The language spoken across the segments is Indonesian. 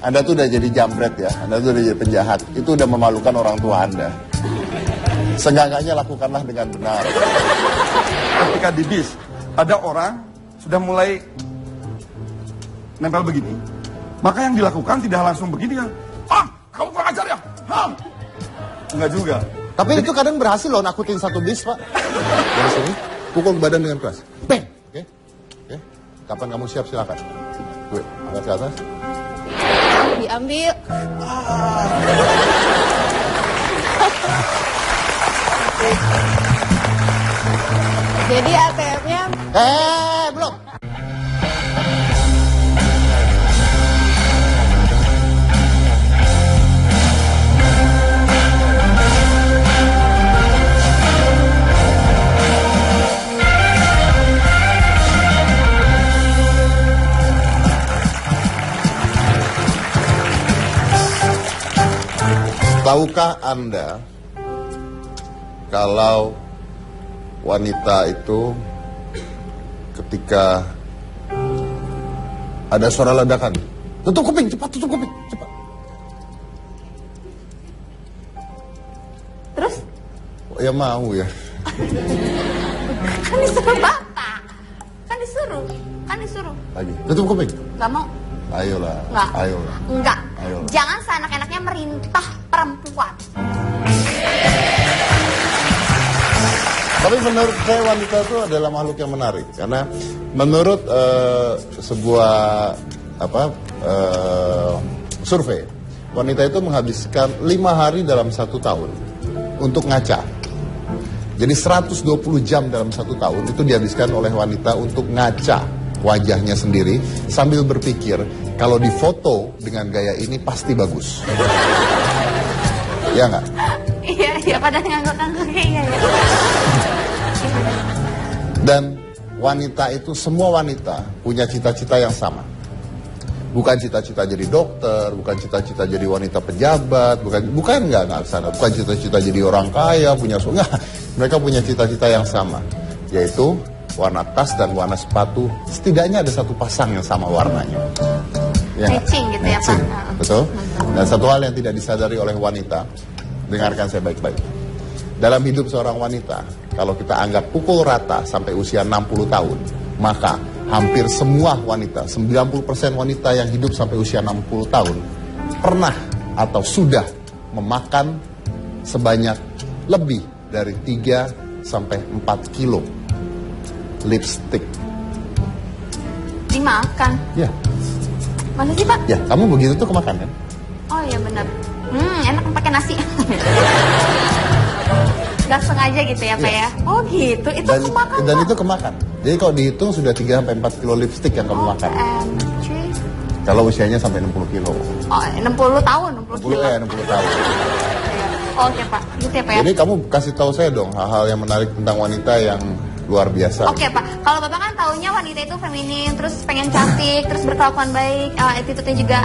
Anda tuh udah jadi jambret ya, Anda tuh udah jadi penjahat. Itu udah memalukan orang tua Anda. Seenggak-enggaknya lakukanlah dengan benar. Ketika di bis, ada orang sudah mulai nempel begini. Maka yang dilakukan tidak langsung begini kan. Ah, kamu kurang ajar ya? Enggak juga. Tapi itu kadang berhasil loh nakutin satu bis, Pak. Dari sini, pukul badan dengan keras. Bang! Oke? Oke? Kapan kamu siap, silakan. Gue, angkat ke atas. Diambil. Jadi ATM-nya... Belum! Tahukah Anda kalau wanita itu ketika ada suara ledakan, tutup kuping, cepat, tutup kuping, cepat. Terus? Ya mau ya. Kan disuruh bapak. Kan disuruh. Lagi, tutup kuping. Gak mau. Ayolah, Nggak. ayolah. Enggak. Ayolah. Jangan seenak-enaknya merintah perempuan. Tapi menurut saya wanita itu adalah makhluk yang menarik karena menurut sebuah survei, wanita itu menghabiskan 5 hari dalam 1 tahun untuk ngaca. Jadi 120 jam dalam 1 tahun itu dihabiskan oleh wanita untuk ngaca wajahnya sendiri sambil berpikir kalau difoto dengan gaya ini pasti bagus. Ya nggak? Iya, pada ngangguk-ngangguk iya ya. Dan wanita itu, semua wanita punya cita-cita yang sama. Bukan cita-cita jadi dokter, bukan cita-cita jadi wanita pejabat, bukan nggak sana. Bukan cita-cita jadi orang kaya, punya suami. Mereka punya cita-cita yang sama, yaitu warna tas dan warna sepatu. Setidaknya ada satu pasang yang sama warnanya. Ya, matching gitu ya Pak. Betul. Dan satu hal yang tidak disadari oleh wanita, dengarkan saya baik-baik. Dalam hidup seorang wanita, kalau kita anggap pukul rata sampai usia 60 tahun, maka hampir semua wanita, 90% wanita yang hidup sampai usia 60 tahun, pernah atau sudah memakan sebanyak lebih dari 3 sampai 4 kilo lipstick. Dimakan? Ya. Mana sih Pak? Ya, kamu begitu tuh kemakan kan? Oh iya benar. Enak pakai nasi. Gak sengaja gitu ya Pak ya? Oh gitu, itu kemakan Dan Pak? itu kemakan. Jadi kalau dihitung sudah 3 sampai 4 kilo lipstick yang kamu makan. Cuy. Kalau usianya sampai 60 kilo. Oh 60 tahun, 60 kilo. 60 tahun. Oke Pak, gitu ya Pak ya? Jadi kamu kasih tahu saya dong hal-hal yang menarik tentang wanita yang luar biasa. Oke Pak, kalau Bapak kan taunya wanita itu feminin, terus pengen cantik, terus berkelakuan baik, attitude-nya juga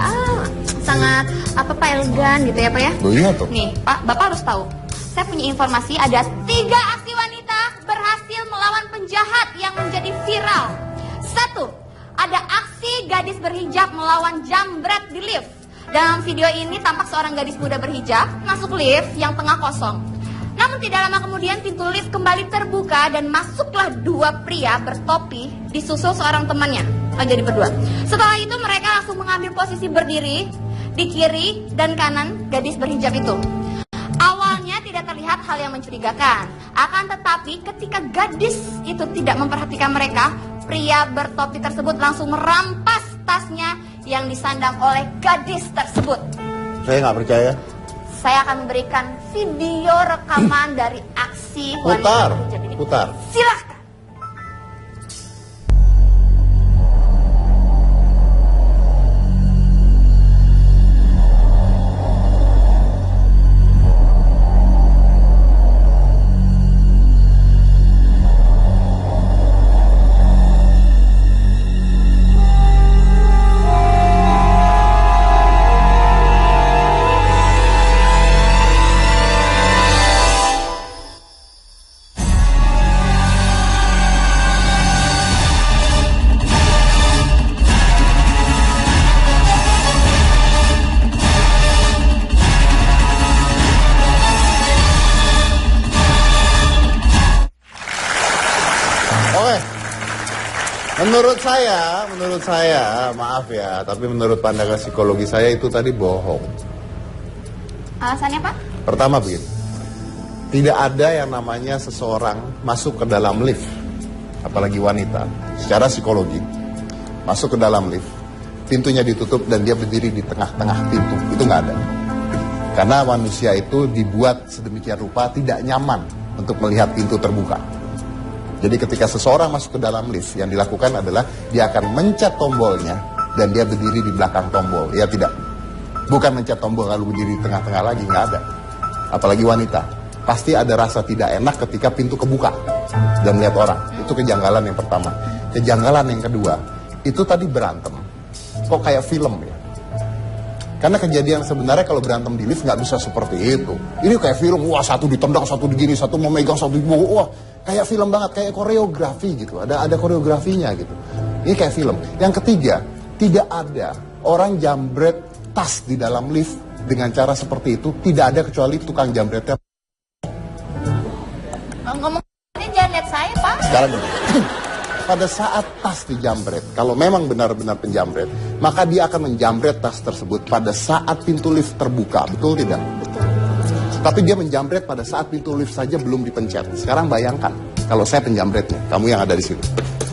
sangat elegan gitu ya Pak ya? Loh, iya tuh. Nih Pak, Bapak harus tahu. Saya punya informasi ada 3 aksi wanita berhasil melawan penjahat yang menjadi viral. 1, ada aksi gadis berhijab melawan jambret di lift. Dalam video ini tampak seorang gadis muda berhijab masuk lift yang tengah kosong. Namun tidak lama kemudian pintu lift kembali terbuka dan masuklah 2 pria bertopi disusul seorang temannya. Jadi berdua. Setelah itu mereka langsung mengambil posisi berdiri di kiri dan kanan gadis berhijab itu. Awalnya tidak terlihat hal yang mencurigakan. Akan tetapi ketika gadis itu tidak memperhatikan mereka, pria bertopi tersebut langsung merampas tasnya yang disandang oleh gadis tersebut. Saya nggak percaya. Saya akan memberikan video rekaman dari aksi Putar, wanita berhijab ini. putar. Silahkan. menurut saya, maaf ya, tapi menurut pandangan psikologi saya itu tadi bohong. Alasannya, Pak? Pertama begini, tidak ada yang namanya seseorang masuk ke dalam lift, apalagi wanita, secara psikologi, masuk ke dalam lift, pintunya ditutup dan dia berdiri di tengah-tengah pintu, itu nggak ada. Karena manusia itu dibuat sedemikian rupa tidak nyaman untuk melihat pintu terbuka. Jadi ketika seseorang masuk ke dalam lift, yang dilakukan adalah dia akan mencet tombolnya dan dia berdiri di belakang tombol. Ya tidak, bukan mencet tombol lalu berdiri di tengah-tengah lagi, nggak ada. Apalagi wanita, pasti ada rasa tidak enak ketika pintu kebuka dan melihat orang. Itu kejanggalan yang pertama. Kejanggalan yang kedua, itu tadi berantem. Kok kayak film ya? Karena kejadian sebenarnya kalau berantem di lift nggak bisa seperti itu. Ini kayak film, wah satu ditendang, satu digini, satu mau megang, satu dibawa, wah kayak film banget, kayak koreografi gitu. Ada koreografinya gitu. Ini kayak film. Yang ketiga, tidak ada orang jambret tas di dalam lift dengan cara seperti itu. Tidak ada kecuali tukang jambretnya. Ngomongnya jangan lihat saya, Pak. Sekarang gini. Pada saat tas dijambret, kalau memang benar-benar penjambret, maka dia akan menjambret tas tersebut pada saat pintu lift terbuka, betul tidak? Betul. Tapi dia menjambret pada saat pintu lift saja belum dipencet. Sekarang bayangkan, kalau saya penjambretnya, kamu yang ada di sini.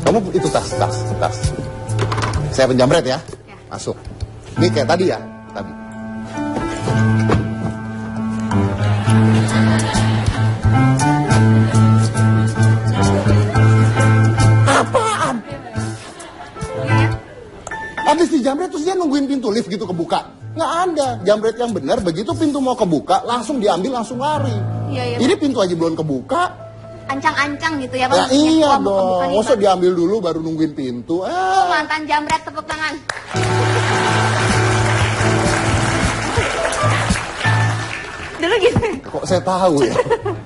Kamu itu tas. Saya penjambret ya, masuk. Ini kayak tadi ya, tadi. Habis dijambret terus dia nungguin pintu lift gitu kebuka. Nggak ada. Jambret yang benar begitu pintu mau kebuka langsung diambil langsung lari. Iya. Ini pintu aja belum kebuka. Ancang-ancang gitu ya, Pak? Ya iya dong. Masa diambil dulu baru nungguin pintu. Mantan jambret, tepuk tangan. Dulu gitu. Kok saya tahu ya?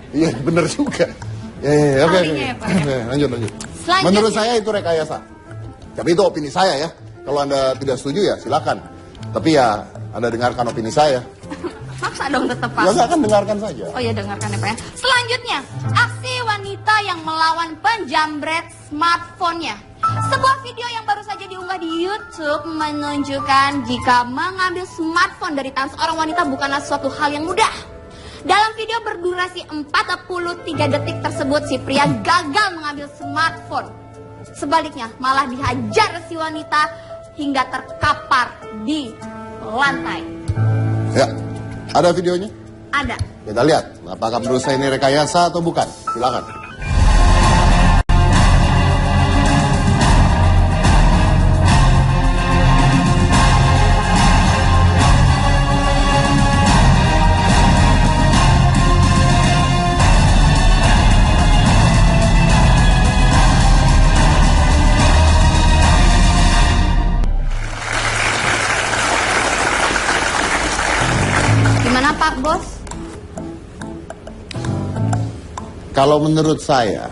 Iya benar juga. Ya, oke. Lanjut. Menurut saya itu rekayasa. Tapi itu opini saya ya. Kalau Anda tidak setuju ya silakan. Tapi ya Anda dengarkan opini saya. Maksa dong tetap, Pak. Ya saya akan dengarkan saja. Oh ya, dengarkan ya, Pak ya. Selanjutnya, aksi wanita yang melawan penjambret smartphone-nya. Sebuah video yang baru saja diunggah di YouTube menunjukkan jika mengambil smartphone dari tangan seorang wanita bukanlah suatu hal yang mudah. Dalam video berdurasi 43 detik tersebut, si pria gagal mengambil smartphone. Sebaliknya, malah dihajar si wanita hingga terkapar di lantai. Ya, ada videonya? Ada. Kita lihat, apakah menurut saya ini rekayasa atau bukan? Silakan. Pak Bos? Kalau menurut saya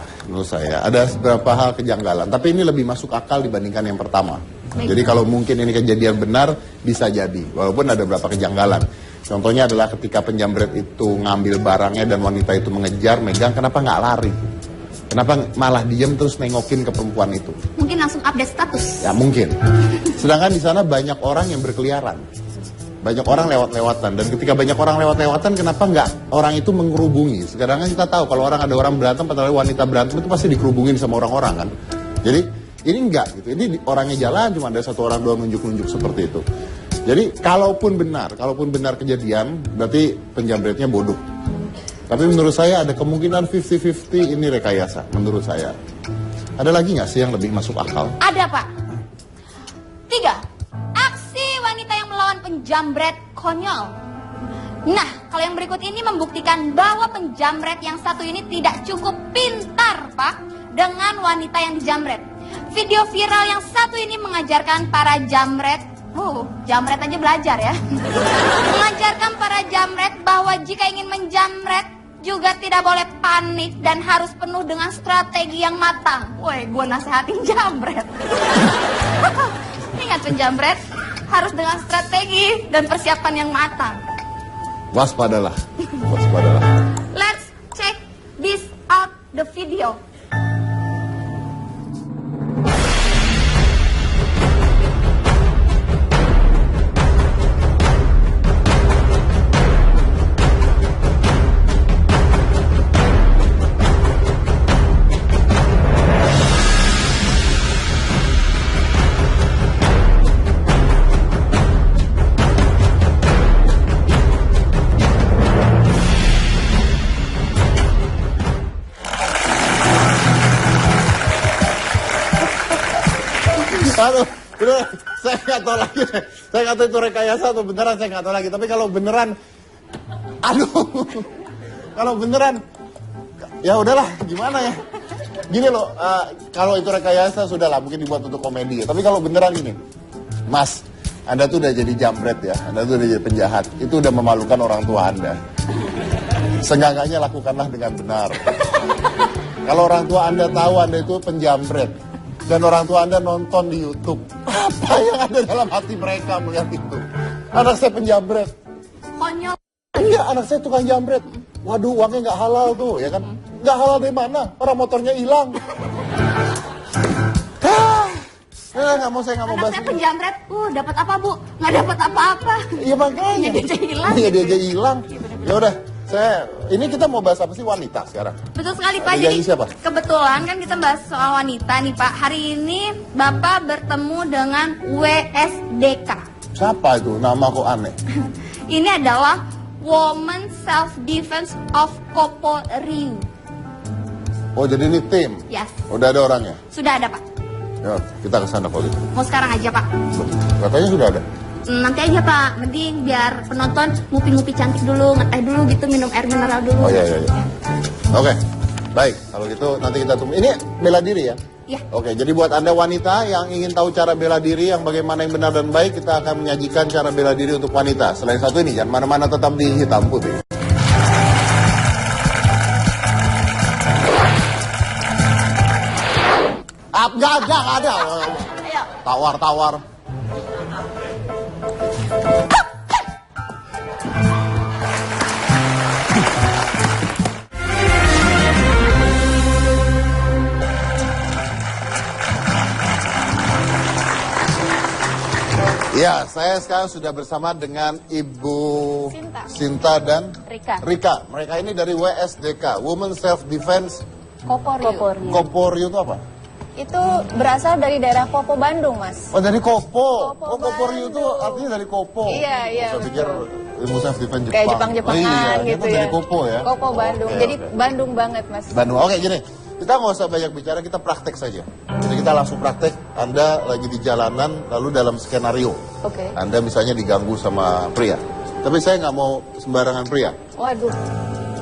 ada beberapa hal kejanggalan. Tapi ini lebih masuk akal dibandingkan yang pertama. Baik. Jadi kalau mungkin ini kejadian benar, bisa jadi. Walaupun ada beberapa kejanggalan. Contohnya adalah ketika penjambret itu ngambil barangnya dan wanita itu mengejar, megang, kenapa nggak lari? Kenapa malah diam terus nengokin ke perempuan itu? Mungkin langsung update status. Ya mungkin. Sedangkan di sana banyak orang yang berkeliaran. Banyak orang lewat-lewatan. Dan ketika banyak orang lewat-lewatan, kenapa nggak orang itu mengerubungi? Sekarang kan kita tahu kalau ada orang berantem, padahal wanita berantem itu pasti dikerubungin sama orang-orang kan. Jadi ini enggak gitu. Ini orangnya jalan, cuma ada satu orang doang nunjuk-nunjuk seperti itu. Jadi kalaupun benar kejadian, berarti penjambretnya bodoh. Tapi menurut saya ada kemungkinan 50-50 ini rekayasa, menurut saya. Ada lagi nggak sih yang lebih masuk akal? Ada, Pak. 3. Aksi wanita yang melawan penjambret konyol. Nah, kalau yang berikut ini membuktikan bahwa penjambret yang satu ini tidak cukup pintar, Pak, dengan wanita yang dijambret. Video viral yang satu ini mengajarkan para jambret, jambret aja belajar ya. Mengajarkan para jambret bahwa jika ingin menjambret juga tidak boleh panik dan harus penuh dengan strategi yang matang. Woi, gue nasehatin jambret. Ingat penjambret harus dengan strategi dan persiapan yang matang. Waspadalah. Let's check this out the video. tahu lagi. Saya nggak tahu itu rekayasa atau beneran, saya nggak tahu lagi. Tapi kalau beneran, aduh, kalau beneran, ya udahlah, gimana ya? Gini loh, kalau itu rekayasa sudahlah, mungkin dibuat untuk komedi. Tapi kalau beneran gini, Mas, Anda tuh udah jadi jambret ya, Anda tuh udah jadi penjahat. Itu udah memalukan orang tua Anda. Seenggaknya lakukanlah dengan benar. Kalau orang tua Anda tahu Anda itu penjambret, dan orang tua Anda nonton di YouTube, apa yang ada dalam hati mereka melihat itu? Anak saya penjambret. Konyol. Iya, anak saya tukang jambret. Waduh, uangnya nggak halal tuh, ya kan? Nggak halal dari mana? Orang motornya hilang. Nggak mau, saya nggak mau Anak bahas saya ini. penjamret, dapat apa Bu? Nggak dapat apa-apa. Iya makanya. Dia aja hilang. Iya, dia aja hilang. Ya udah, ini kita mau bahas apa sih, wanita sekarang? Betul sekali Pak. Jadi siapa? Kebetulan kan kita bahas soal wanita nih Pak. Hari ini Bapak bertemu dengan WSDK. Siapa itu? Nama kok aneh. Ini adalah Women Self Defense of Kopo-Ryu. Oh, jadi ini tim? Yes. Udah ada orangnya? Sudah ada Pak. Ya, kita ke sana kalau gitu. Mau sekarang aja Pak. Katanya sudah ada. Nanti aja Pak. Mending biar penonton ngupi-ngupi cantik dulu, ngeteh dulu gitu, minum air mineral dulu. Oh iya. Oke, baik. Kalau gitu nanti kita tunggu. Ini bela diri ya? Iya. Oke, jadi buat Anda wanita yang ingin tahu cara bela diri, yang bagaimana yang benar dan baik, kita akan menyajikan cara bela diri untuk wanita. Selain satu ini, jangan mana-mana, tetap di Hitam Putih. Enggak ada. Ayo. Tawar. Ya, saya sekarang sudah bersama dengan Ibu Sinta dan Rika. Mereka ini dari WSDK, Women Self Defense Kopo-Ryu. Kopo-Ryu itu apa? Itu berasal dari daerah Kopo, Bandung, Mas. Oh, dari Kopo. Kopo, Kopo-Ryu itu Bandung. artinya dari Kopo. Iya, Saya pikir ilmu self defense Jepang. Kayak Jepang-Jepangan iya, gitu itu ya. dari Kopo ya. Kopo, Bandung. Oke, Jadi oke. Bandung banget, Mas. Bandung. Oke, gini. Kita nggak usah banyak bicara, kita praktek saja. Jadi kita langsung praktek. Anda lagi di jalanan, lalu dalam skenario. Oke. Anda misalnya diganggu sama pria. Tapi saya nggak mau sembarangan pria. Waduh.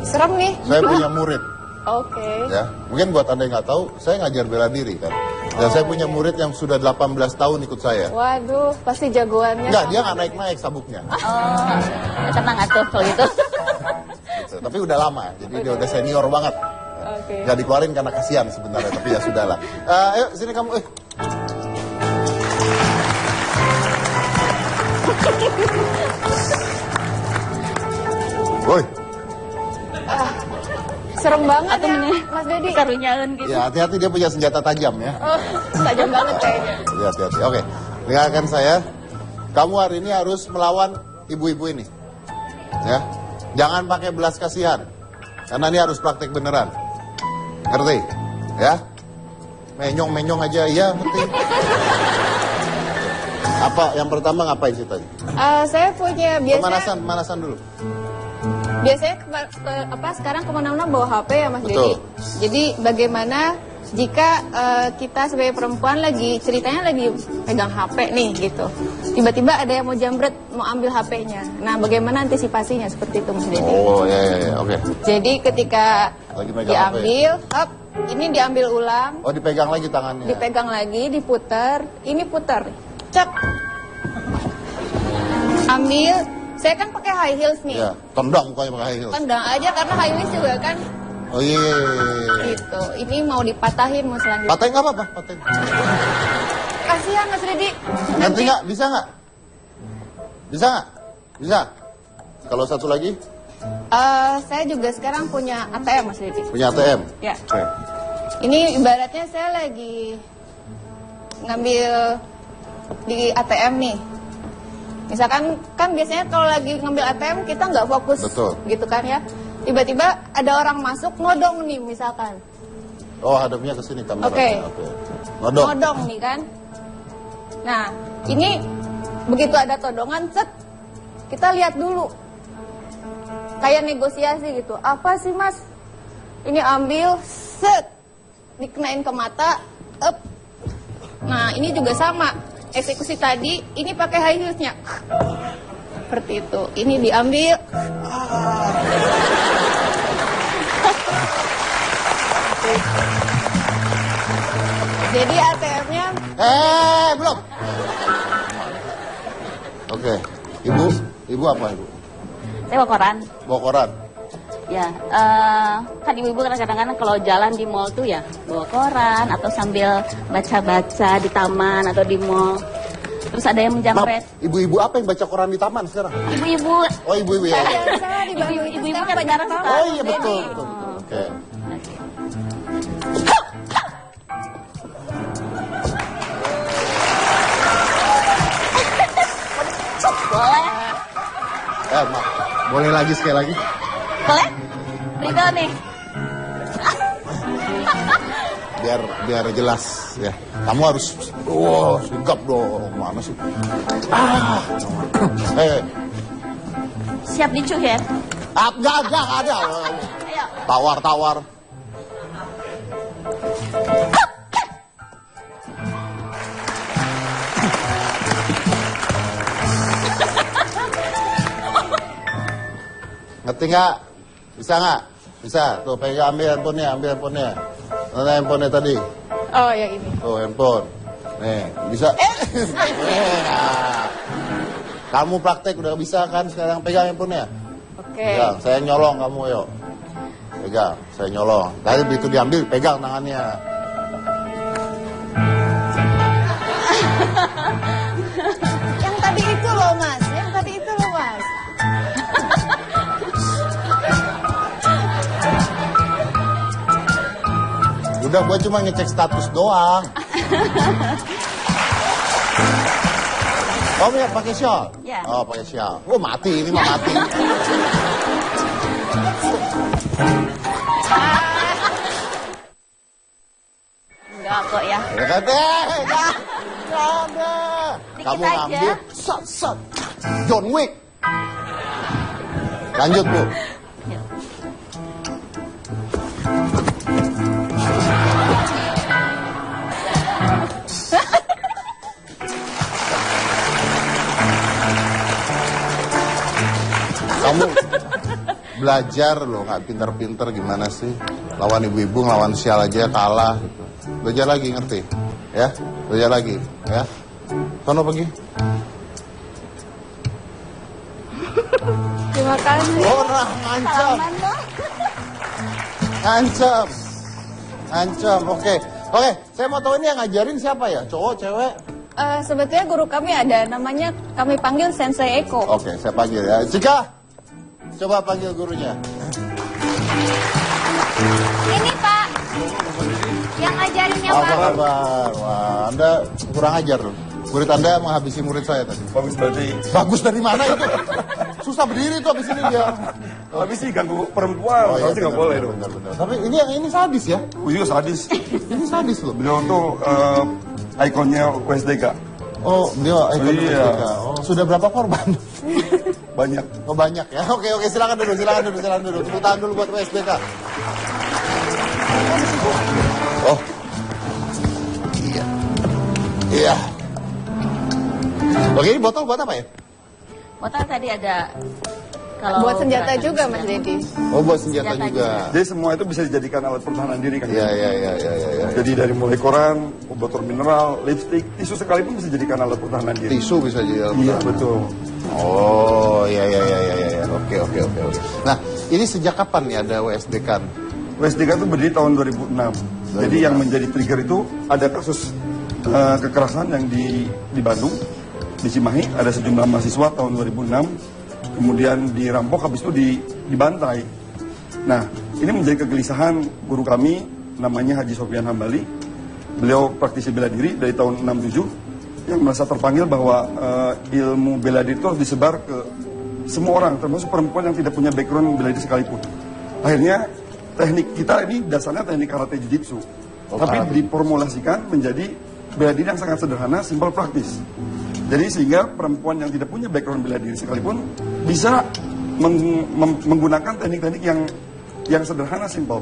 Serem nih. Saya punya murid. Oke. Ya, mungkin buat Anda yang nggak tahu, saya ngajar bela diri kan. Dan saya punya murid yang sudah 18 tahun ikut saya. Waduh, pasti jagoannya. Enggak, dia nggak naik-naik sabuknya. Tenang atuh kalau gitu. Gitu. Tapi udah lama, jadi dia udah senior banget. Oke. Nggak dikeluarin karena kasihan sebenarnya, tapi ya sudahlah. Ayo, sini kamu. Woi, Serem banget ya, Mas Dedi. Karunyaeun gitu. ya hati-hati, dia punya senjata tajam ya. Oh, tajam banget kayaknya. Jadi hati-hati. Oke, dengarkan saya. Kamu hari ini harus melawan ibu-ibu ini. Ya, jangan pakai belas kasihan. Karena ini harus praktek beneran. Ngerti? Ya? Menyong-menyong aja, iya ngerti. Apa yang pertama ngapain sih tadi? Saya punya Pemanasan dulu. Biasanya sekarang kemana-mana bawa HP ya, Mas Betul. Dedi. Jadi bagaimana jika kita sebagai perempuan ceritanya lagi pegang HP nih gitu. Tiba-tiba ada yang mau jambret, mau ambil HP-nya. Nah, bagaimana antisipasinya seperti itu, Mas Dedi? Oh, ya, oke. Jadi ketika Lagi megang diambil, ini diambil ulang, Oh, dipegang lagi tangannya. dipegang lagi, diputar, ini putar, cek, ambil. Saya kan pakai high heels nih, Ya, tendang mukanya pakai high heels. tendang aja karena high heels juga kan, Oh iya. gitu. Ini mau dipatahin, mau selanjutnya. Patahin nggak apa-apa, patahin. Kasihan Mas Dedi. Nanti nggak? Bisa nggak? Bisa nggak? Bisa. Kalau satu lagi, Saya juga sekarang punya ATM, Mas Dedi. punya ATM. Ya. Oke. Ini ibaratnya saya lagi ngambil di ATM nih. Misalkan kan biasanya kalau lagi ngambil ATM kita nggak fokus, Betul. gitu kan ya. Tiba-tiba ada orang masuk nodong nih misalkan. Oh, hadapnya ke sini kameranya. Oke. Nodong. Nodong nih kan. Nah, ini begitu ada todongan, set, kita lihat dulu. Kayak negosiasi gitu. Apa sih Mas? Ini ambil, set, dikenain ke mata, up. Nah, ini juga sama. eksekusi tadi, ini pakai high heelsnya. Seperti itu. Ini diambil. Jadi ATM-nya Belum. Oke. Ibu apa ibu? Saya bawa koran. Bawa koran. Ya, kan ibu-ibu kadang-kadang kalau jalan di mall tuh ya bawa koran atau sambil baca-baca di taman atau di mall. Terus ada yang menjamret. Ibu-ibu apa yang baca koran di taman sekarang? Ibu-ibu. Oh ibu-ibu ya. Ibu-ibu kan sekarang suka. Oh iya betul. Oke. Boleh? Boleh lagi sekali lagi? Boleh? Beritahu nih. Biar jelas ya. Kamu harus sigap dong. Mana sih? Siap dicuh ya? Enggak ada. Ayo. Tawar. Ngerti nggak? Bisa nggak? Bisa. Tuh pegang ambil handphonenya. Mana handphonenya tadi? Oh, yang ini. Tuh handphone. Nih, bisa. Nah. Kamu praktek udah bisa kan sekarang pegang handphonenya? Oke. Pegang, saya nyolong kamu yuk. Pegang, saya nyolong. Tadi begitu diambil, pegang tangannya. Yang tadi itu loh, Mas. Udah, gue cuma ngecek status doang. Kamu ya pakai shawl? Ya. Oh, pakai shawl. Oh, mati, ini mah mati. Enggak kok ya. Ya kan? Enggak ada. Dikit Kamu aja. ngambil, sat. John Wick. Lanjut, Bu. Kamu belajar loh, nggak pinter-pinter gimana sih? Lawan ibu-ibu, lawan sial aja kalah gitu. Belajar lagi, ngerti? Ya, belajar lagi, ya. Sono pergi. Terima kasih. Orang ngancam. Oke, saya mau tahu ini yang ngajarin siapa ya? Cowok, cewek? Sebetulnya guru kami ada, namanya kami panggil Sensei Eko. Oke, saya panggil ya. Cika, coba panggil gurunya. Ini Pak, yang ngajarinnya Apa Pak. kabar? Wah, Anda kurang ajar loh. Murid Anda menghabisi murid saya tadi. Bagus berarti. Bagus dari mana itu? Susah berdiri tuh abis ini dia. Habis sih ganggu perempuan, Oh, iya, harusnya nggak boleh dong. benar. Tapi ini sadis ya. Iya sadis. Ini sadis loh. Beliau tuh ikonnya USDK. Oh, beliau ekonomi Iya. juga. Oh, sudah berapa korban? Banyak. Oh, banyak ya. Oke, silakan dulu. Tepuk tangan dulu buat USBK. Oh. Iya. Oke, ini botol buat apa ya? Botol tadi ada kalau Buat senjata gerakan juga, Mas Dedi. Oh, buat senjata Senjata juga. Jadi semua itu bisa dijadikan alat pertahanan diri kan. Iya. Jadi dari mulai koran, botol mineral, lipstick, tisu sekalipun bisa dijadikan alat pertahanan diri. Tisu bisa jadi. Iya betul. Oh, iya. Oke. Nah, ini sejak kapan nih ada WSDK? USDK itu berdiri tahun 2006. Jadi yang menjadi trigger itu ada kasus kekerasan yang di Bandung, di Cimahi, ada sejumlah mahasiswa tahun 2006, kemudian dirampok, habis itu dibantai. Nah, ini menjadi kegelisahan guru kami, namanya Haji Sofyan Hambali. Beliau praktisi bela diri dari tahun 67, yang merasa terpanggil bahwa ilmu bela diri itu harus disebar ke semua orang, termasuk perempuan yang tidak punya background bela diri sekalipun. Akhirnya teknik kita ini dasarnya teknik karate jiu-jitsu, tapi diformulasikan menjadi bela diri yang sangat sederhana, simpel, praktis. Jadi sehingga perempuan yang tidak punya background bela diri sekalipun bisa menggunakan teknik-teknik yang sederhana, simpel.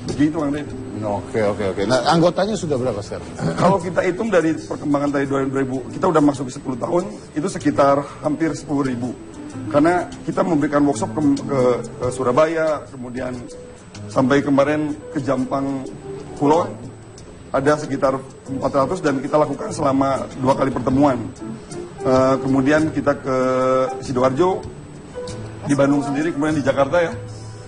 Begitu Kang Dede. Oke. Nah, anggotanya sudah berapa sekarang? Kalau kita hitung dari perkembangan dari 2000, kita udah masuk 10 tahun, itu sekitar hampir 10.000. Karena kita memberikan workshop ke Surabaya, kemudian sampai kemarin ke Jampang Kulon, ada sekitar 400 dan kita lakukan selama 2 kali pertemuan. Kemudian kita ke Sidoarjo, di Bandung sendiri, kemudian di Jakarta ya.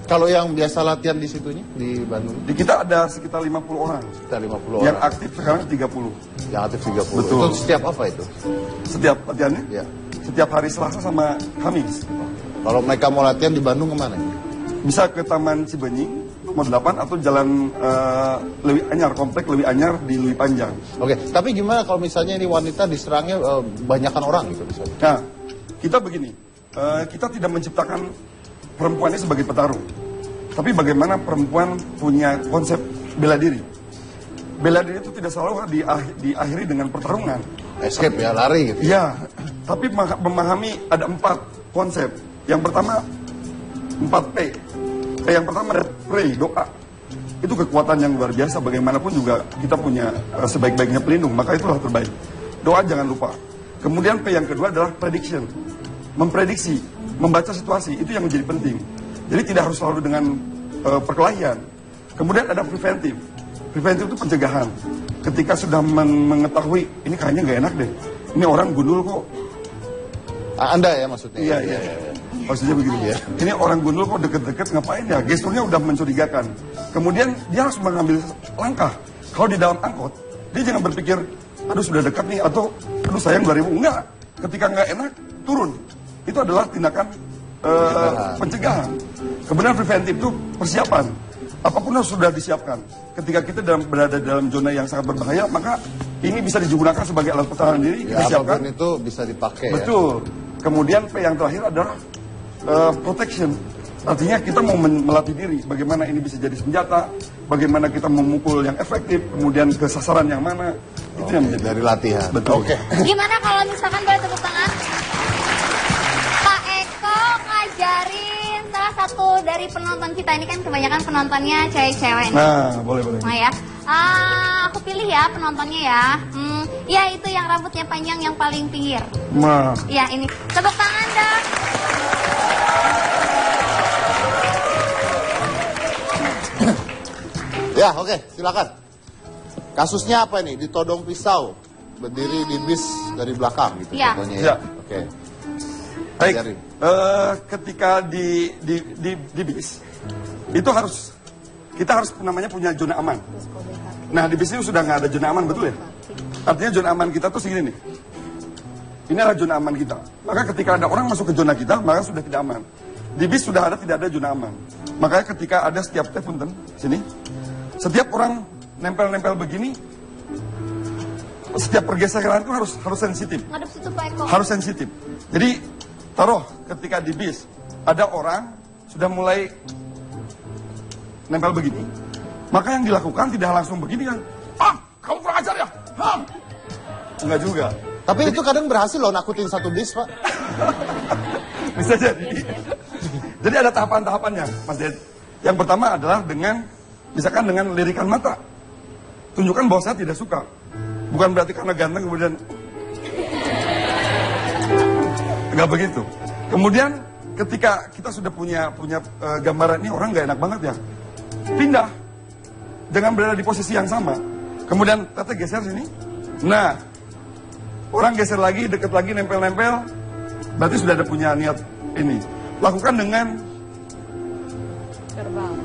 Kalau yang biasa latihan di situnya, di Bandung? Di kita ada sekitar 50 orang. Sekitar 50 Yang orang. aktif sekarang 30. Yang aktif 30. Betul. Itu setiap apa itu? Setiap latihannya? Ya. Setiap hari Selasa sama Kamis. Kalau mereka mau latihan di Bandung kemana? Bisa ke Taman Cibenying, nomor 8, atau Jalan Lewi Anyar, Komplek Lewi Anyar di Lewi Panjang. Oke, tapi gimana kalau misalnya ini wanita diserangnya banyakan orang gitu misalnya? Nah, kita begini, kita tidak menciptakan perempuan ini sebagai petarung. Tapi bagaimana perempuan punya konsep bela diri. Bela diri itu tidak selalu diakhiri dengan pertarungan. Escape ya, lari gitu. Iya, tapi memahami ada 4 konsep. Yang pertama 4P. Yang pertama ada pray, doa. Itu kekuatan yang luar biasa. Bagaimanapun juga kita punya sebaik-baiknya pelindung, maka itulah terbaik. Doa jangan lupa. Kemudian P yang kedua adalah prediction. Memprediksi, membaca situasi, itu yang menjadi penting. Jadi tidak harus selalu dengan perkelahian. Kemudian ada preventif. Preventif itu pencegahan. Ketika sudah mengetahui, ini kayaknya nggak enak deh. Ini orang gundul kok. Anda ya maksudnya? Iya. Maksudnya begini ya. Ini orang gundul kok deket-deket ngapain ya? Gesturnya udah mencurigakan. Kemudian dia harus mengambil langkah. Kalau di dalam angkot, dia jangan berpikir, aduh sudah dekat nih, atau aduh sayang 2.000. Enggak. Ketika nggak enak, turun. Itu adalah tindakan pencegahan. Kemudian preventif itu persiapan. Apapun harus sudah disiapkan. Ketika kita berada dalam zona yang sangat berbahaya, maka ini bisa digunakan sebagai alat pertahanan diri. Ya, kita siapkan. apapun itu bisa dipakai. Betul. Kemudian P yang terakhir adalah protection. Artinya kita mau melatih diri. Bagaimana ini bisa jadi senjata. Bagaimana kita memukul yang efektif. Kemudian ke sasaran yang mana. Itu yang menjadi Dari latihan. Betul. Oke. Gimana kalau misalkan boleh tepuk tangan? Pak Eko ngajarin salah satu dari penonton kita. Ini kan kebanyakan penontonnya cewek-cewek nih. Nah, boleh. Nah ya, aku pilih ya penontonnya ya. Ya itu yang rambutnya panjang yang paling pinggir. Nah. Ya ini, tepuk tangan dong. Ya, oke, silakan. Kasusnya apa ini? Ditodong pisau, berdiri di bis dari belakang gitu Ya. contohnya Ya. Oke. Baik, Ajarin. ketika di bis, itu harus, kita harus namanya punya zona aman. Nah, di bis ini sudah nggak ada zona aman, betul ya? Artinya zona aman kita tuh segini nih. Ini adalah zona aman kita. Maka ketika ada orang masuk ke zona kita, maka sudah tidak aman. Di bis sudah tidak ada zona aman. Makanya ketika ada setiap punten, sini, setiap orang nempel-nempel begini, setiap pergeseran itu harus sensitif. Ngadep situ Pak Eko. Harus sensitif. Jadi taruh ketika di bis ada orang sudah mulai nempel begini, maka yang dilakukan tidak langsung begini kan, kamu kurang ajar ya, enggak juga. Tapi itu kadang berhasil loh nakutin satu bis, Pak. Bisa jadi. Jadi ada tahapan-tahapannya, Mas Ded. Yang pertama adalah dengan, misalkan dengan lirikan mata, tunjukkan bahwa saya tidak suka. Bukan berarti karena ganteng kemudian nggak begitu. Kemudian ketika kita sudah punya gambaran ini orang nggak enak banget ya, pindah, jangan berada di posisi yang sama. Kemudian tete geser sini. Nah, orang geser lagi, deket lagi, nempel-nempel, berarti sudah ada punya niat ini. Lakukan dengan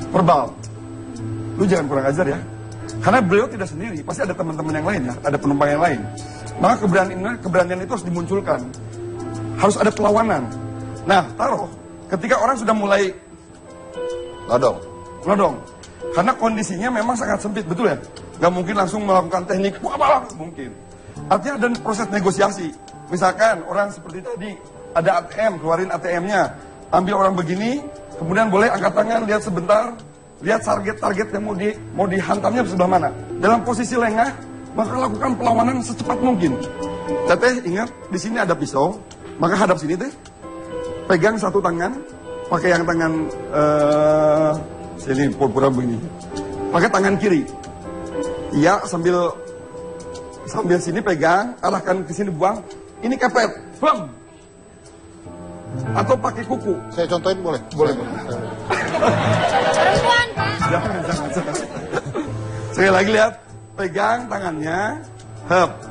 verbal. Lu jangan kurang ajar ya. Karena beliau tidak sendiri, pasti ada teman-teman yang lain ya, ada penumpang yang lain. Maka keberanian itu harus dimunculkan. Harus ada perlawanan. Nah, taruh, ketika orang sudah mulai nodong. Karena kondisinya memang sangat sempit, betul ya? Gak mungkin langsung melakukan teknik, apa mungkin. Artinya ada proses negosiasi. Misalkan orang seperti tadi, ada ATM, keluarin ATM-nya. Ambil orang begini, kemudian boleh angkat tangan, lihat sebentar. Lihat target yang mau dihantamnya di sebelah mana. Dalam posisi lengah, maka lakukan perlawanan secepat mungkin. Teteh ingat, di sini ada pisau, maka hadap sini teh. Pegang satu tangan, pakai yang tangan sini pura-pura begini. pakai tangan kiri. Iya, sambil sini pegang, arahkan ke sini buang. Ini kepet, bam. Atau pakai kuku. Saya contohin boleh? Boleh. Perempuan, Pak. Jangan. Sekali lagi lihat, pegang tangannya,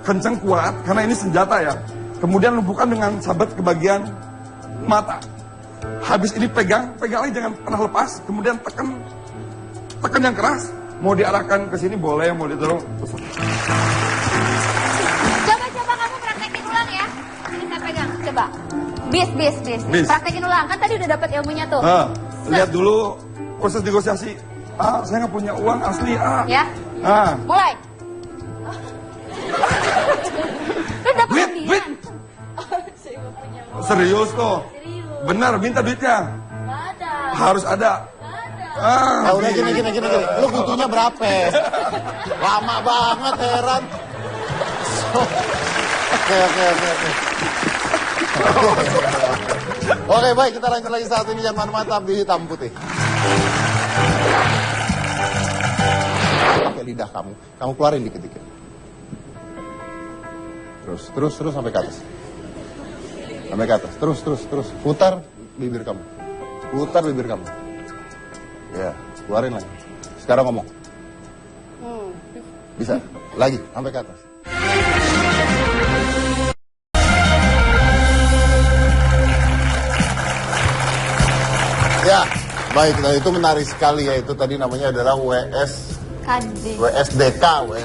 kencang kuat, karena ini senjata ya. Kemudian lumpuhkan dengan sabet ke bagian mata. Habis ini pegang lagi, jangan pernah lepas. Kemudian tekan yang keras. Mau diarahkan ke sini boleh, mau ditaruh. Coba kamu praktekin ulang ya. Ini saya pegang, coba. Bis. Bis. Praktekin ulang, kan tadi udah dapat ilmunya tuh. Lihat dulu proses negosiasi. Saya nggak punya uang asli. Ya, mulai. Kan dapat Duit. undian. Serius kok. Benar, minta duitnya. Harus ada. Udah gini. Lu butuhnya berapa? Lama banget, heran. Oke, baik, kita lanjut lagi saat ini. Jangan mantap di hitam putih. Pakai lidah kamu keluarin dikit-dikit. Terus sampai ke atas. Terus. Putar bibir kamu. Ya, keluarin lagi. Sekarang ngomong. Bisa. Lagi, sampai ke atas. Ya, baik. Nah, itu menarik sekali ya. Itu tadi namanya adalah WSDK. Kalau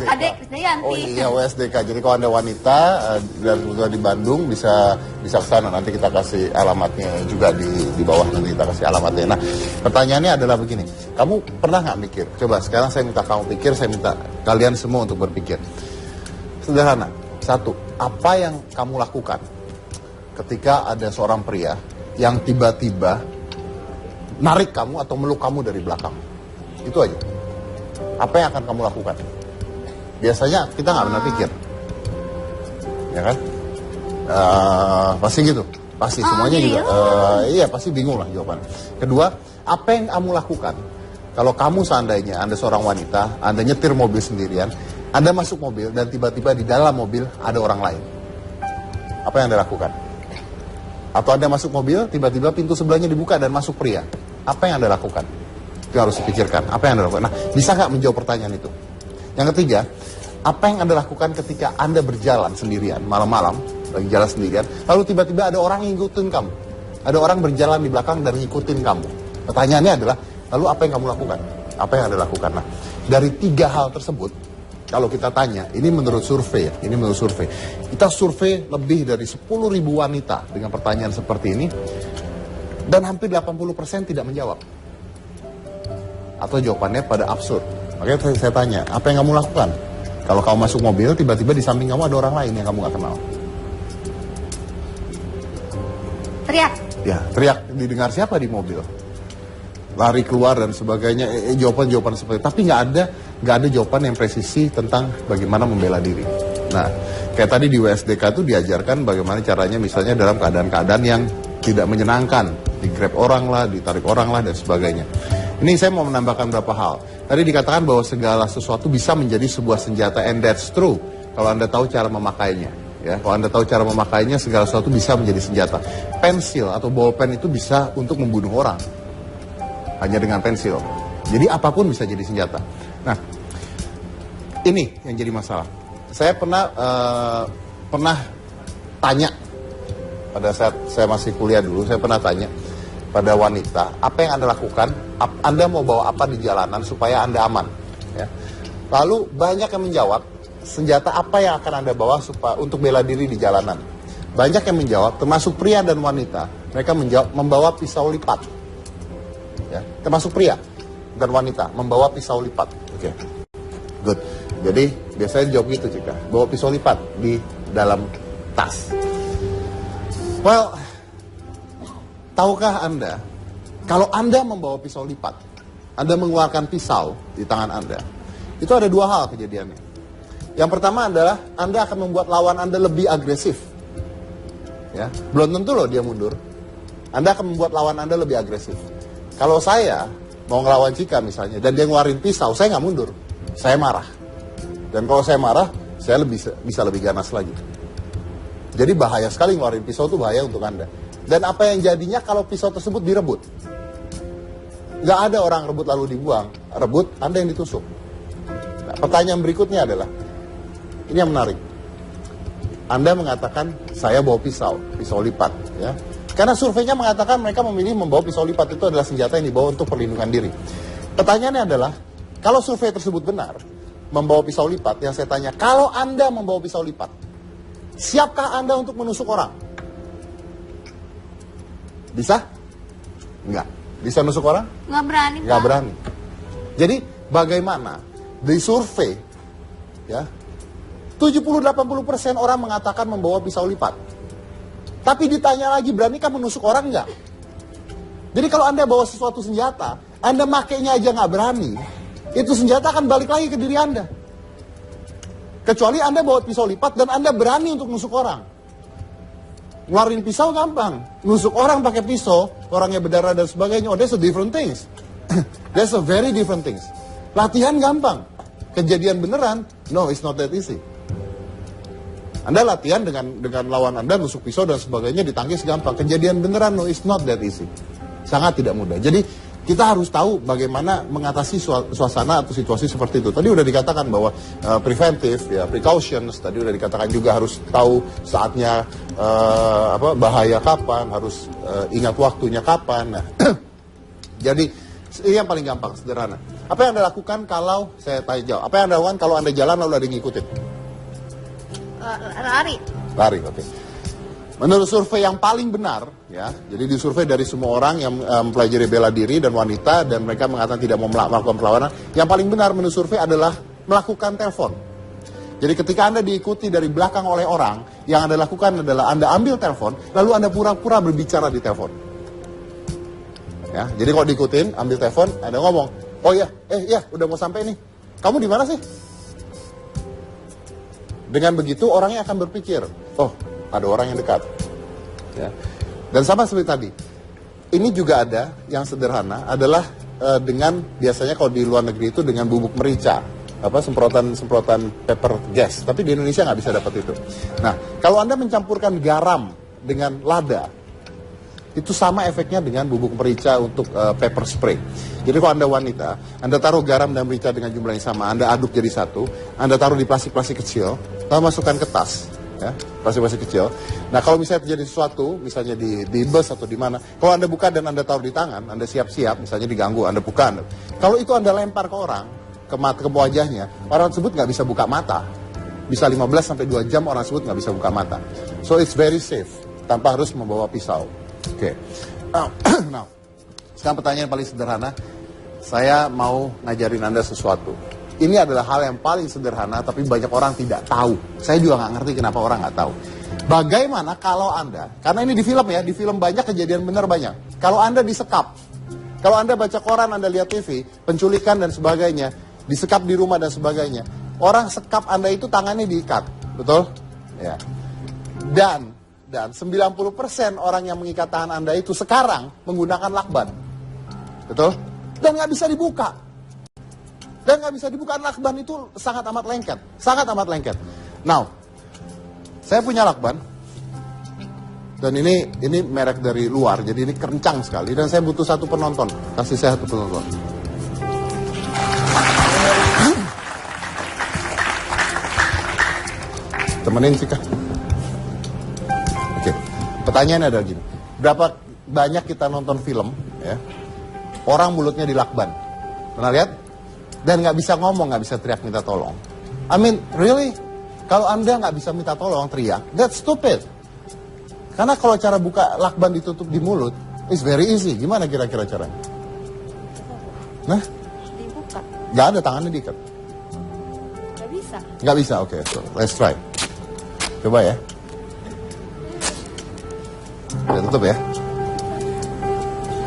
KD Krisdayanti. Oh iya, WSDK. Jadi kalau Anda wanita dan kebetulan di Bandung bisa ke sana. Nanti kita kasih alamatnya juga di bawah, nanti kita kasih alamatnya. Nah, pertanyaannya adalah begini. Kamu pernah nggak mikir? Coba sekarang saya minta kamu pikir, saya minta kalian semua untuk berpikir. Sederhana. Satu, apa yang kamu lakukan ketika ada seorang pria yang tiba-tiba narik kamu atau meluk kamu dari belakang? Itu aja. Apa yang akan kamu lakukan? Biasanya kita nggak pernah pikir, ya kan? Pasti gitu, pasti semuanya juga. Iya, pasti bingung lah jawabannya. Kedua, apa yang kamu lakukan kalau kamu seandainya Anda seorang wanita, Anda nyetir mobil sendirian, Anda masuk mobil dan tiba-tiba di dalam mobil ada orang lain? Apa yang Anda lakukan? Atau Anda masuk mobil, tiba-tiba pintu sebelahnya dibuka dan masuk pria? Apa yang Anda lakukan? Itu harus dipikirkan. Apa yang Anda lakukan? Nah, bisa nggak menjawab pertanyaan itu? Yang ketiga, apa yang Anda lakukan ketika Anda berjalan sendirian, malam-malam, lagi jalan sendirian, lalu tiba-tiba ada orang yang ngikutin kamu. Ada orang berjalan di belakang dan ngikutin kamu. Pertanyaannya adalah, lalu apa yang kamu lakukan? Apa yang Anda lakukan? Nah, dari 3 hal tersebut, kalau kita tanya, ini menurut survei ya, kita survei lebih dari 10.000 wanita dengan pertanyaan seperti ini, dan hampir 80% tidak menjawab. Atau jawabannya pada absurd. Makanya saya tanya, apa yang kamu lakukan? Kalau kamu masuk mobil, tiba-tiba di samping kamu ada orang lain yang kamu gak kenal. Teriak. Ya, teriak. Didengar siapa di mobil? Lari keluar dan sebagainya. Jawaban-jawaban seperti itu. Tapi nggak ada jawaban yang presisi tentang bagaimana membela diri. Nah, kayak tadi di WSDK itu diajarkan bagaimana caranya misalnya dalam keadaan-keadaan yang tidak menyenangkan. Di-grab orang lah, ditarik orang lah, dan sebagainya. Ini saya mau menambahkan beberapa hal. Tadi dikatakan bahwa segala sesuatu bisa menjadi sebuah senjata, and that's true. Kalau Anda tahu cara memakainya. Ya, kalau Anda tahu cara memakainya, segala sesuatu bisa menjadi senjata. Pensil atau bolpen itu bisa untuk membunuh orang. Hanya dengan pensil. Jadi apapun bisa jadi senjata. Nah, ini yang jadi masalah. Saya pernah tanya pada saat saya masih kuliah dulu, saya pernah tanya pada wanita, apa yang Anda lakukan? Anda mau bawa apa di jalanan supaya Anda aman? Ya. Lalu banyak yang menjawab, senjata apa yang akan Anda bawa untuk bela diri di jalanan? Banyak yang menjawab, termasuk pria dan wanita. Mereka menjawab membawa pisau lipat. Ya, termasuk pria dan wanita membawa pisau lipat. Oke, good. Jadi biasanya jawab gitu Cika, bawa pisau lipat di dalam tas. Well, tahukah Anda, kalau Anda membawa pisau lipat, Anda mengeluarkan pisau di tangan Anda, itu ada 2 hal kejadiannya. Yang pertama adalah Anda akan membuat lawan Anda lebih agresif. Ya, belum tentu loh dia mundur. Anda akan membuat lawan Anda lebih agresif. Kalau saya mau ngelawan Cika misalnya, dan dia ngeluarin pisau, saya nggak mundur. Saya marah. Dan kalau saya marah, saya bisa lebih ganas lagi. Jadi bahaya sekali ngeluarin pisau, itu bahaya untuk Anda. Dan apa yang jadinya kalau pisau tersebut direbut? Nggak ada orang rebut lalu dibuang. Rebut, Anda yang ditusuk. Nah, pertanyaan berikutnya adalah, ini yang menarik. Anda mengatakan, saya bawa pisau lipat. Ya. Karena surveinya mengatakan mereka memilih membawa pisau lipat, itu adalah senjata yang dibawa untuk perlindungan diri. Pertanyaannya adalah, kalau survei tersebut benar, membawa pisau lipat, yang saya tanya, kalau Anda membawa pisau lipat, siapkah Anda untuk menusuk orang? Bisa? Enggak. Bisa nusuk orang? Nggak berani, Nggak Pak. berani. Jadi bagaimana di survei, ya, 70-80% orang mengatakan membawa pisau lipat. Tapi ditanya lagi, beranikah menusuk orang nggak? Jadi kalau Anda bawa sesuatu senjata, Anda makainya aja nggak berani, itu senjata akan balik lagi ke diri Anda. Kecuali Anda bawa pisau lipat dan Anda berani untuk nusuk orang. Ngeluarin pisau gampang, nusuk orang pakai pisau, orangnya berdarah dan sebagainya, oh that's a different things. That's a very different things. Latihan gampang, kejadian beneran, no it's not that easy. Anda latihan dengan lawan Anda, nusuk pisau dan sebagainya, ditangkis gampang. Kejadian beneran, no it's not that easy. Sangat tidak mudah. Jadi kita harus tahu bagaimana mengatasi suasana atau situasi seperti itu. Tadi udah dikatakan bahwa preventive, ya precautions. Tadi udah dikatakan juga harus tahu saatnya bahaya kapan, harus ingat waktunya kapan. Nah, jadi ini yang paling gampang, sederhana. Apa yang Anda lakukan kalau saya tanya jawab? Apa yang Anda lakukan kalau Anda jalan lalu ada yang ngikutin? Lari, oke. Menurut survei yang paling benar, ya, jadi disurvei dari semua orang yang mempelajari bela diri dan wanita, dan mereka mengatakan tidak mau melakukan perlawanan, yang paling benar menurut survei adalah melakukan telepon. Jadi ketika Anda diikuti dari belakang oleh orang, yang Anda lakukan adalah Anda ambil telepon, lalu Anda pura-pura berbicara di telepon. Ya, jadi kalau diikutin, ambil telepon, Anda ngomong, oh ya, udah mau sampai nih, kamu di mana sih? Dengan begitu orangnya akan berpikir, oh ada orang yang dekat. Ya. Dan sama seperti tadi, ini juga ada yang sederhana adalah dengan biasanya kalau di luar negeri itu dengan bubuk merica, semprotan pepper gas. Tapi di Indonesia nggak bisa dapat itu. Nah, kalau Anda mencampurkan garam dengan lada, itu sama efeknya dengan bubuk merica untuk pepper spray. Jadi kalau Anda wanita, Anda taruh garam dan merica dengan jumlah yang sama, Anda aduk jadi satu, Anda taruh di plastik-plastik kecil, lalu masukkan ke tas, ya, plastik-plastik kecil. Nah kalau misalnya terjadi sesuatu, misalnya di bus atau di mana, kalau Anda buka dan Anda taruh di tangan, Anda siap-siap, misalnya diganggu, Anda buka. Kalau itu Anda lempar ke orang, ke wajahnya, orang tersebut nggak bisa buka mata. Bisa 15-2 jam orang tersebut nggak bisa buka mata. So it's very safe, tanpa harus membawa pisau. Oke. Now, sekarang pertanyaan paling sederhana, saya mau ngajarin Anda sesuatu. Ini adalah hal yang paling sederhana, tapi banyak orang tidak tahu. Saya juga nggak ngerti kenapa orang nggak tahu. Bagaimana kalau Anda, karena ini di film ya, di film banyak kejadian benar banyak. Kalau Anda disekap, kalau Anda baca koran, Anda lihat TV, penculikan dan sebagainya, disekap di rumah dan sebagainya, orang sekap Anda itu tangannya diikat, betul? Ya. Dan 90% orang yang mengikat tangan Anda itu sekarang menggunakan lakban. Betul? Dan nggak bisa dibuka. Dan nggak bisa dibuka, lakban itu sangat amat lengket. Sangat amat lengket. Now, saya punya lakban. Dan ini merek dari luar, jadi ini kencang sekali. Dan saya butuh satu penonton. Kasih saya satu penonton. Temenin sih, Kak. Oke, pertanyaannya adalah gini. Berapa banyak kita nonton film, ya, orang mulutnya dilakban. Pernah lihat? Dan nggak bisa ngomong, nggak bisa teriak minta tolong. I mean, really? Kalau Anda nggak bisa minta tolong, teriak, that's stupid. Karena kalau cara buka lakban ditutup di mulut, it's very easy. Gimana kira-kira caranya? Nah? Dibuka. Nggak ada, tangannya diikat. Nggak bisa. Nggak bisa, oke. So, let's try. Coba ya. Udah tutup ya.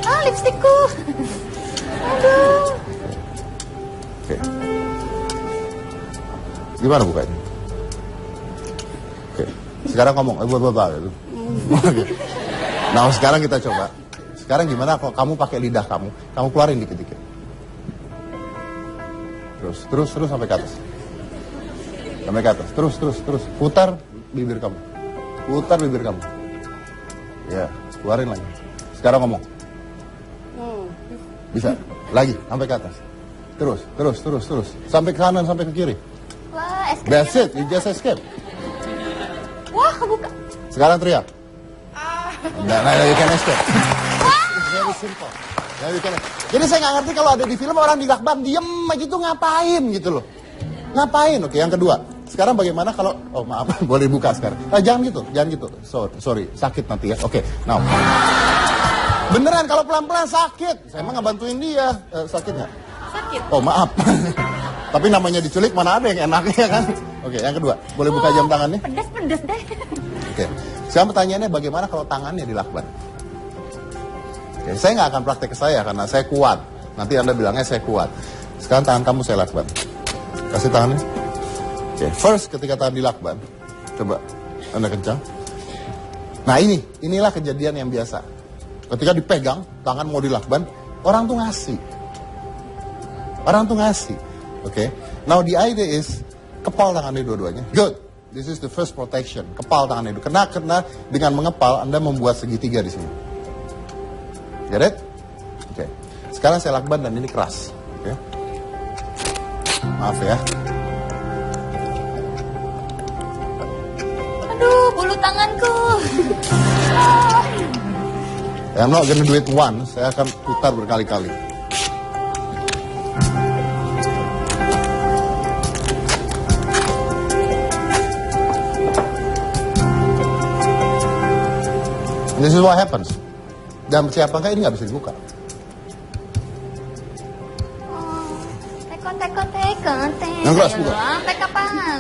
Ah, lipstikku. Aduh. Oke. Gimana bukanya? Oke. Sekarang ngomong, gitu. Oke. Nah, sekarang kita coba. Sekarang gimana kalau kamu pakai lidah kamu keluarin dikit-dikit. Terus sampai ke atas. Sampai ke atas. Terus. Putar bibir kamu. Ya, keluarin lagi. Sekarang ngomong. Bisa. Lagi, sampai ke atas. Terus. Sampai ke kanan, sampai ke kiri. Wah, es krim. That's it, you just escape. Wah, kebuka. Sekarang teriak. Nah, you can escape. It's very simple. Now you can. Jadi saya nggak ngerti kalau ada di film orang di lakban diem aja tuh ngapain gitu loh. Ngapain? Oke, yang kedua. Sekarang bagaimana kalau, oh maaf, boleh buka sekarang. Jangan gitu. Sorry, sakit nanti ya. Oke, now. Beneran kalau pelan-pelan sakit. Saya emang ngebantuin dia. Sakit nggak? Sakit. Oh maaf. Tapi namanya diculik mana ada yang enaknya kan? Oke, yang kedua. Boleh buka jam tangannya? Pedes deh. Oke. Sekarang pertanyaannya bagaimana kalau tangannya dilakban? Oke, saya nggak akan praktek ke saya karena saya kuat. Nanti Anda bilangnya saya kuat. Sekarang tangan kamu saya lakban. Kasih tangannya. Oke, first ketika tangan dilakban, coba Anda kencang. Nah inilah kejadian yang biasa. Ketika dipegang, tangan mau dilakban, orang tuh ngasih. Oke. Now the idea is, kepal tangannya dua-duanya. Good. This is the first protection. Kepal tangannya itu. Karena dengan mengepal, Anda membuat segitiga di sini. Get it? Oke. Sekarang saya lakban dan ini keras. Oke. Maaf ya. Aduh, bulu tanganku. I'm not gonna do it once. Saya akan putar berkali-kali. This is what happens. Dan siapa enggak ini nggak bisa dibuka. Tekon. Yang keras buka. Sampai kapan?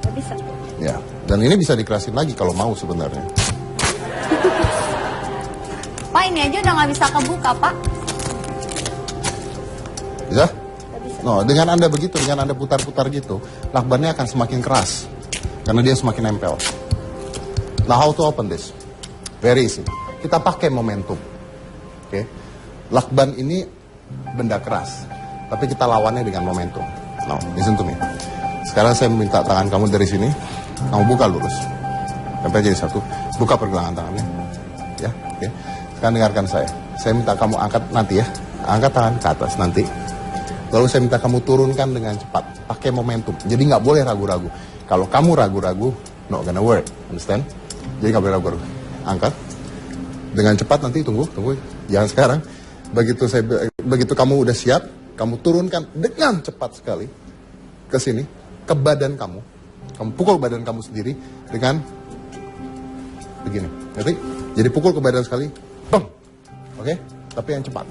Gak bisa. Ya, dan ini bisa dikerasin lagi kalau mau sebenarnya. Pak, ini aja udah nggak bisa kebuka, Pak. Bisa? No, dengan Anda begitu, dengan Anda putar-putar gitu, lakbannya akan semakin keras. Karena dia semakin nempel. Now, how to open this? Very easy. Kita pakai momentum. Oke. Lakban ini benda keras. Tapi kita lawannya dengan momentum. Now, listen to me. Sekarang saya minta tangan kamu dari sini. Kamu buka lurus. Sampai jadi satu. Buka pergelangan tangannya. Ya, oke. Sekarang dengarkan saya. Saya minta kamu angkat nanti ya. Angkat tangan ke atas nanti. Lalu saya minta kamu turunkan dengan cepat. Pakai momentum. Jadi nggak boleh ragu-ragu. Kalau kamu ragu-ragu, not gonna work. Understand? Jadi nggak boleh ragu-ragu. Angkat. Dengan cepat nanti tunggu. Jangan sekarang. Begitu kamu udah siap, kamu turunkan dengan cepat sekali ke sini, ke badan kamu. Kamu pukul badan kamu sendiri dengan begini. Ngerti? Jadi pukul ke badan sekali. Bang. Oke? Tapi yang cepat,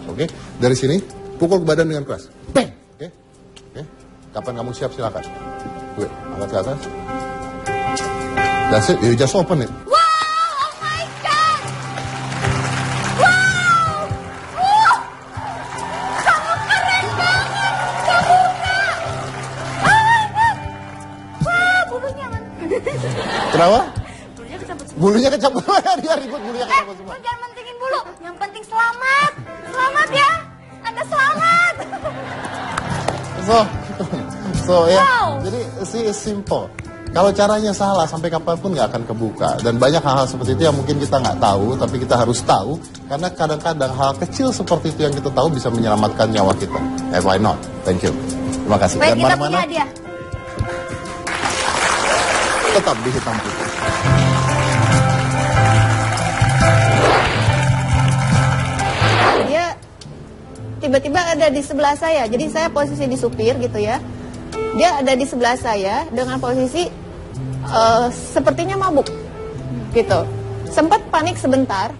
oke? Dari sini pukul ke badan dengan keras. Bang. Oke? Kapan kamu siap silakan. Oke, angkat ke atas. That's it. You just open it. Wow, oh my God. Wow. Kamu keren banget. Kebuka. Oh my God. Wah, bulunya mana? Kenapa? Bulunya kecabut semua. Bulunya kecabut. Dia ribut bulunya kecabut semua. Lu jangan mentingin bulu. Yang penting selamat. Selamat ya. Anda selamat. So ya, Wow. jadi simple. Kalau caranya salah, sampai kapanpun nggak akan kebuka. Dan banyak hal-hal seperti itu yang mungkin kita nggak tahu, tapi kita harus tahu. Karena kadang-kadang hal kecil seperti itu yang kita tahu bisa menyelamatkan nyawa kita. Why not? Thank you. Terima kasih. Baik, Dan kita mana-mana punya hadiah. tetap di hitam putih. Dia tiba-tiba ada di sebelah saya. Jadi saya posisi di supir gitu ya. Dia ada di sebelah saya dengan posisi sepertinya mabuk gitu. Sempat panik sebentar,